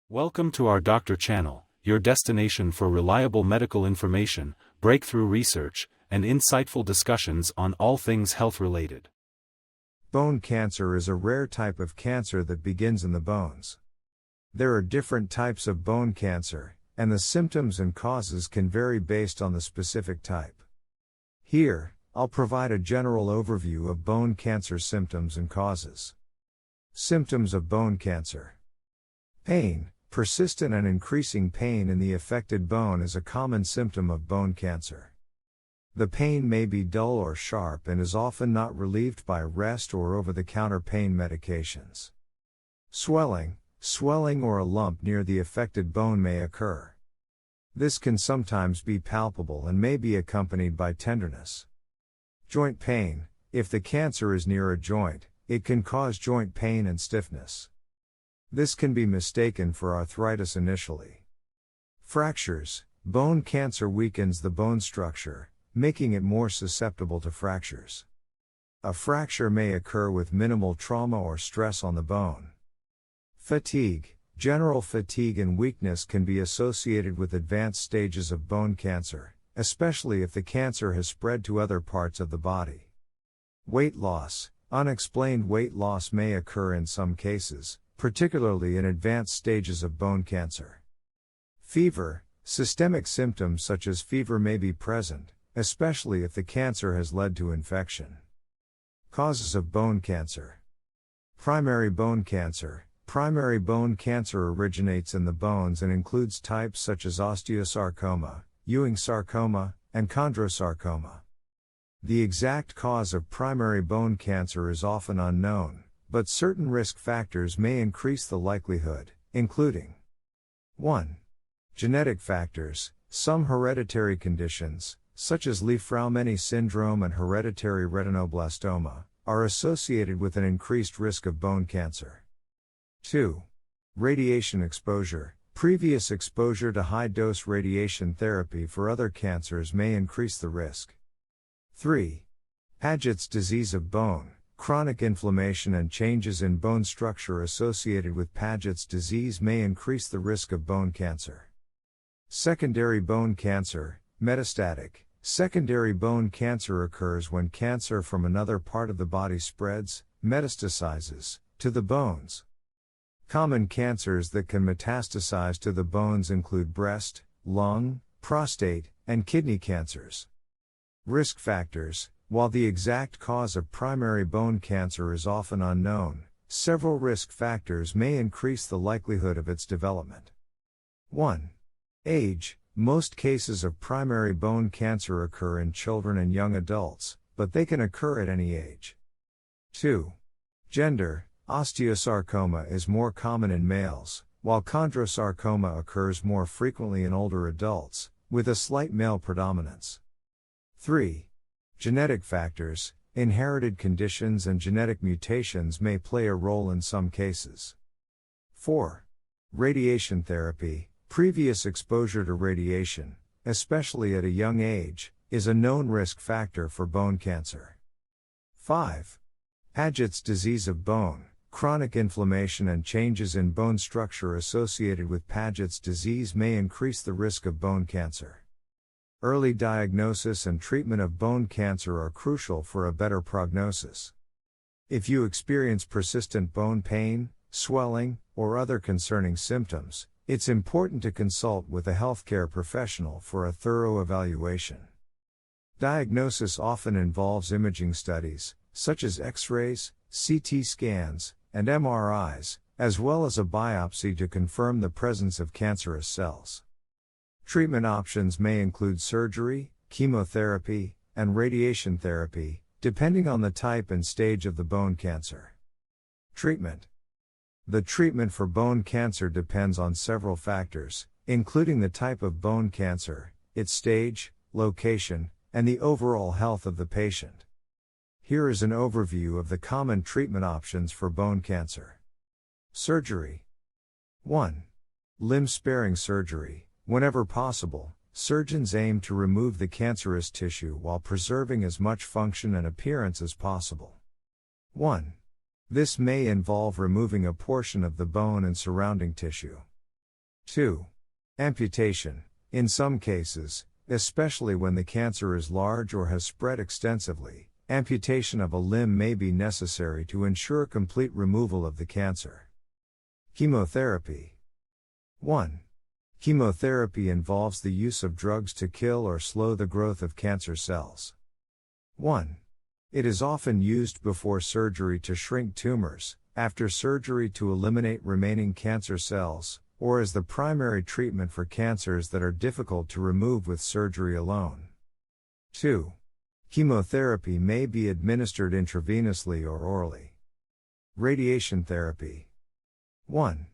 Welcome to our Doctor channel, your destination for reliable medical information, breakthrough research, and insightful discussions on all things health-related. Bone cancer is a rare type of cancer that begins in the bones. There are different types of bone cancer, and the symptoms and causes can vary based on the specific type. Here, I'll provide a general overview of bone cancer symptoms and causes. Symptoms of bone cancer. Pain. Persistent and increasing pain in the affected bone is a common symptom of bone cancer. The pain may be dull or sharp and is often not relieved by rest or over-the-counter pain medications. Swelling or a lump near the affected bone may occur. This can sometimes be palpable and may be accompanied by tenderness. Joint pain. If the cancer is near a joint, it can cause joint pain and stiffness. This can be mistaken for arthritis initially. Fractures. Bone cancer weakens the bone structure, making it more susceptible to fractures. A fracture may occur with minimal trauma or stress on the bone. Fatigue. General fatigue and weakness can be associated with advanced stages of bone cancer, especially if the cancer has spread to other parts of the body. Weight loss. Unexplained weight loss may occur in some cases, particularly in advanced stages of bone cancer. Fever. Systemic symptoms such as fever may be present, especially if the cancer has led to infection. Causes of bone cancer. Primary bone cancer. Primary bone cancer originates in the bones and includes types such as osteosarcoma, Ewing sarcoma, and chondrosarcoma. The exact cause of primary bone cancer is often unknown, but certain risk factors may increase the likelihood, including 1. Genetic factors. Some hereditary conditions, such as Li-Fraumeni syndrome and hereditary retinoblastoma, are associated with an increased risk of bone cancer. 2. Radiation exposure. Previous exposure to high-dose radiation therapy for other cancers may increase the risk. 3. Paget's disease of bone. Chronic inflammation and changes in bone structure associated with Paget's disease may increase the risk of bone cancer. Secondary bone cancer, metastatic. Secondary bone cancer occurs when cancer from another part of the body spreads, metastasizes, to the bones. Common cancers that can metastasize to the bones include breast, lung, prostate, and kidney cancers. Risk factors. While the exact cause of primary bone cancer is often unknown, several risk factors may increase the likelihood of its development. 1. Age. Most cases of primary bone cancer occur in children and young adults, but they can occur at any age. 2. Gender. Osteosarcoma is more common in males, while chondrosarcoma occurs more frequently in older adults, with a slight male predominance. 3. Genetic factors. Inherited conditions and genetic mutations may play a role in some cases. 4. Radiation therapy. Previous exposure to radiation, especially at a young age, is a known risk factor for bone cancer. 5. Paget's disease of bone. Chronic inflammation and changes in bone structure associated with Paget's disease may increase the risk of bone cancer. Early diagnosis and treatment of bone cancer are crucial for a better prognosis. If you experience persistent bone pain, swelling, or other concerning symptoms, it's important to consult with a healthcare professional for a thorough evaluation. Diagnosis often involves imaging studies, such as X-rays, CT scans, and MRIs, as well as a biopsy to confirm the presence of cancerous cells. Treatment options may include surgery, chemotherapy, and radiation therapy, depending on the type and stage of the bone cancer. Treatment. The treatment for bone cancer depends on several factors, including the type of bone cancer, its stage, location, and the overall health of the patient. Here is an overview of the common treatment options for bone cancer. Surgery. 1. Limb-sparing surgery. Whenever possible, surgeons aim to remove the cancerous tissue while preserving as much function and appearance as possible. 1. This may involve removing a portion of the bone and surrounding tissue. 2. Amputation. In some cases, especially when the cancer is large or has spread extensively, amputation of a limb may be necessary to ensure complete removal of the cancer. Chemotherapy. 1. Chemotherapy involves the use of drugs to kill or slow the growth of cancer cells. 1. It is often used before surgery to shrink tumors, after surgery to eliminate remaining cancer cells, or as the primary treatment for cancers that are difficult to remove with surgery alone. 2. Chemotherapy may be administered intravenously or orally. Radiation therapy. 1.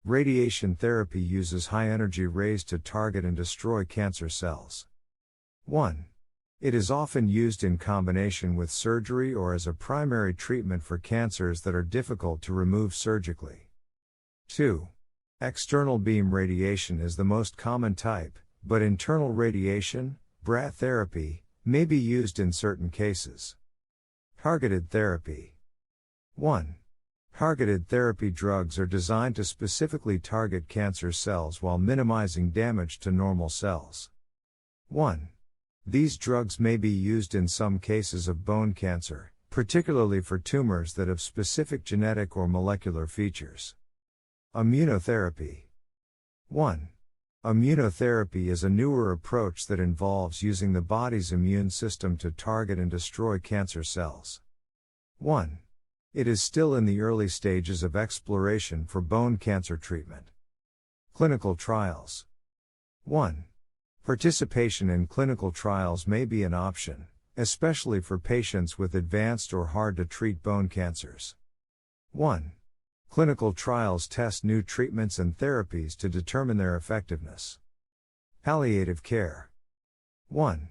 Radiation therapy uses high-energy rays to target and destroy cancer cells. 1. It is often used in combination with surgery or as a primary treatment for cancers that are difficult to remove surgically. 2. External beam radiation is the most common type, but internal radiation, BRA therapy, may be used in certain cases. Targeted therapy. 1. Targeted therapy drugs are designed to specifically target cancer cells while minimizing damage to normal cells. 1. These drugs may be used in some cases of bone cancer, particularly for tumors that have specific genetic or molecular features. Immunotherapy. 1. Immunotherapy is a newer approach that involves using the body's immune system to target and destroy cancer cells. 1. It is still in the early stages of exploration for bone cancer treatment. Clinical trials. 1. Participation in clinical trials may be an option, especially for patients with advanced or hard-to-treat bone cancers. 1. Clinical trials test new treatments and therapies to determine their effectiveness. Palliative care. 1.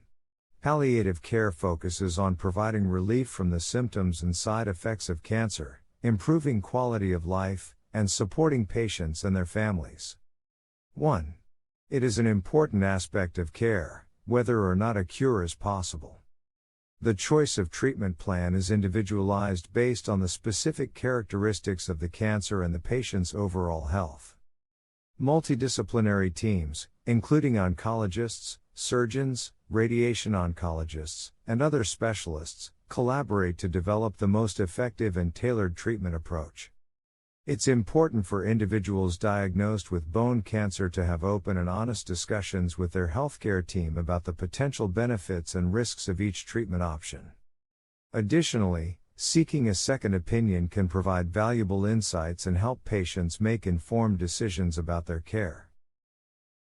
Palliative care focuses on providing relief from the symptoms and side effects of cancer, improving quality of life, and supporting patients and their families. 1. It is an important aspect of care, whether or not a cure is possible. The choice of treatment plan is individualized based on the specific characteristics of the cancer and the patient's overall health. Multidisciplinary teams, including oncologists, surgeons, radiation oncologists, and other specialists, collaborate to develop the most effective and tailored treatment approach. It's important for individuals diagnosed with bone cancer to have open and honest discussions with their healthcare team about the potential benefits and risks of each treatment option. Additionally, seeking a second opinion can provide valuable insights and help patients make informed decisions about their care.